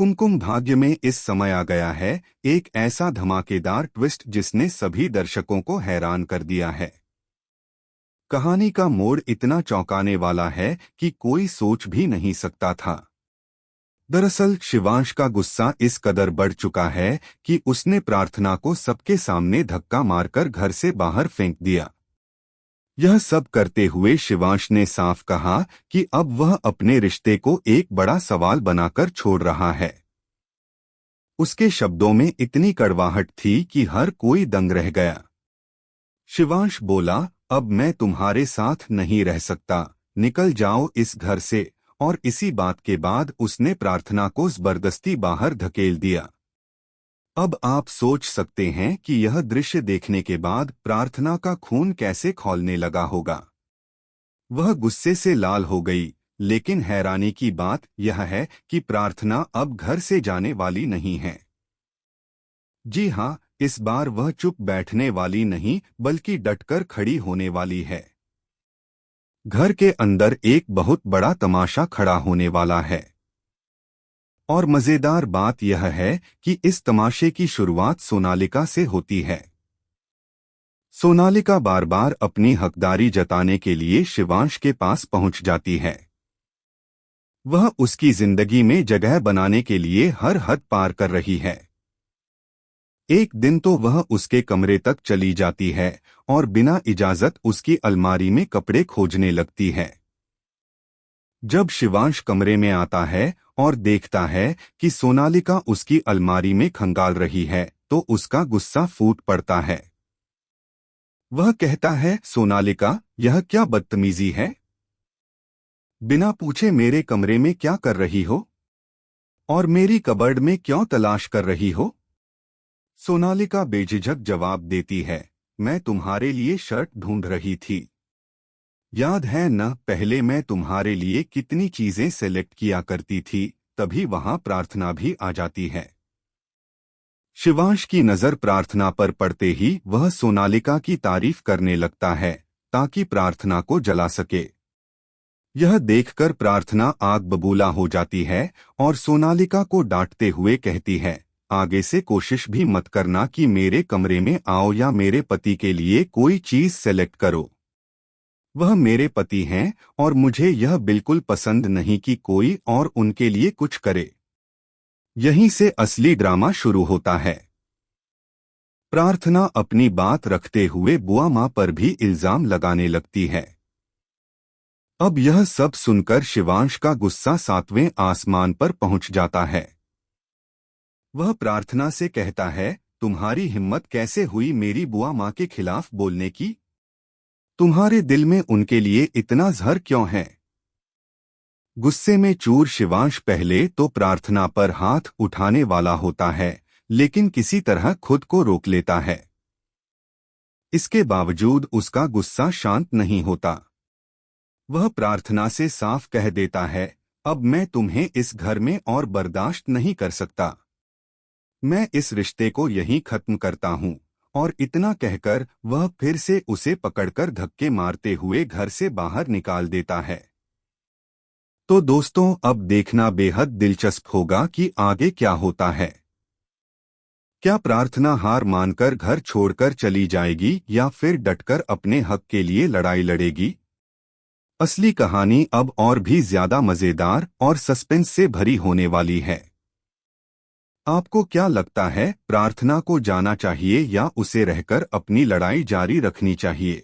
कुमकुम भाग्य में इस समय आ गया है एक ऐसा धमाकेदार ट्विस्ट जिसने सभी दर्शकों को हैरान कर दिया है। कहानी का मोड़ इतना चौंकाने वाला है कि कोई सोच भी नहीं सकता था। दरअसल शिवांश का गुस्सा इस कदर बढ़ चुका है कि उसने प्रार्थना को सबके सामने धक्का मारकर घर से बाहर फेंक दिया। यह सब करते हुए शिवांश ने साफ कहा कि अब वह अपने रिश्ते को एक बड़ा सवाल बनाकर छोड़ रहा है। उसके शब्दों में इतनी कड़वाहट थी कि हर कोई दंग रह गया। शिवांश बोला, अब मैं तुम्हारे साथ नहीं रह सकता, निकल जाओ इस घर से। और इसी बात के बाद उसने प्रार्थना को जबरदस्ती बाहर धकेल दिया। अब आप सोच सकते हैं कि यह दृश्य देखने के बाद प्रार्थना का खून कैसे खौलने लगा होगा। वह गुस्से से लाल हो गई, लेकिन हैरानी की बात यह है कि प्रार्थना अब घर से जाने वाली नहीं है। जी हाँ, इस बार वह चुप बैठने वाली नहीं बल्कि डटकर खड़ी होने वाली है। घर के अंदर एक बहुत बड़ा तमाशा खड़ा होने वाला है। और मजेदार बात यह है कि इस तमाशे की शुरुआत सोनालिका से होती है। सोनालिका बार बार अपनी हकदारी जताने के लिए शिवांश के पास पहुंच जाती है। वह उसकी जिंदगी में जगह बनाने के लिए हर हद पार कर रही है। एक दिन तो वह उसके कमरे तक चली जाती है और बिना इजाजत उसकी अलमारी में कपड़े खोजने लगती है। जब शिवांश कमरे में आता है और देखता है कि सोनालिका उसकी अलमारी में खंगाल रही है तो उसका गुस्सा फूट पड़ता है। वह कहता है, सोनालिका, यह क्या बदतमीजी है? बिना पूछे मेरे कमरे में क्या कर रही हो? और मेरी कबर्ड में क्यों तलाश कर रही हो? सोनालिका बेझिझक जवाब देती है, मैं तुम्हारे लिए शर्ट ढूंढ रही थी। याद है न, पहले मैं तुम्हारे लिए कितनी चीजें सेलेक्ट किया करती थी। तभी वहां प्रार्थना भी आ जाती है। शिवांश की नजर प्रार्थना पर पड़ते ही वह सोनालिका की तारीफ करने लगता है ताकि प्रार्थना को जला सके। यह देखकर प्रार्थना आग बबूला हो जाती है और सोनालिका को डांटते हुए कहती है, आगे से कोशिश भी मत करना कि मेरे कमरे में आओ या मेरे पति के लिए कोई चीज सेलेक्ट करो। वह मेरे पति हैं और मुझे यह बिल्कुल पसंद नहीं कि कोई और उनके लिए कुछ करे। यहीं से असली ड्रामा शुरू होता है। प्रार्थना अपनी बात रखते हुए बुआ माँ पर भी इल्जाम लगाने लगती है। अब यह सब सुनकर शिवांश का गुस्सा 7वें आसमान पर पहुंच जाता है। वह प्रार्थना से कहता है, तुम्हारी हिम्मत कैसे हुई मेरी बुआ माँ के खिलाफ बोलने की? तुम्हारे दिल में उनके लिए इतना ज़हर क्यों है? गुस्से में चूर शिवांश पहले तो प्रार्थना पर हाथ उठाने वाला होता है, लेकिन किसी तरह खुद को रोक लेता है। इसके बावजूद उसका गुस्सा शांत नहीं होता। वह प्रार्थना से साफ कह देता है, अब मैं तुम्हें इस घर में और बर्दाश्त नहीं कर सकता। मैं इस रिश्ते को यहीं खत्म करता हूँ। और इतना कहकर वह फिर से उसे पकड़कर धक्के मारते हुए घर से बाहर निकाल देता है। तो दोस्तों, अब देखना बेहद दिलचस्प होगा कि आगे क्या होता है। क्या प्रार्थना हार मानकर घर छोड़कर चली जाएगी या फिर डटकर अपने हक के लिए लड़ाई लड़ेगी? असली कहानी अब और भी ज्यादा मजेदार और सस्पेंस से भरी होने वाली है। आपको क्या लगता है, प्रार्थना को जाना चाहिए या उसे रहकर अपनी लड़ाई जारी रखनी चाहिए?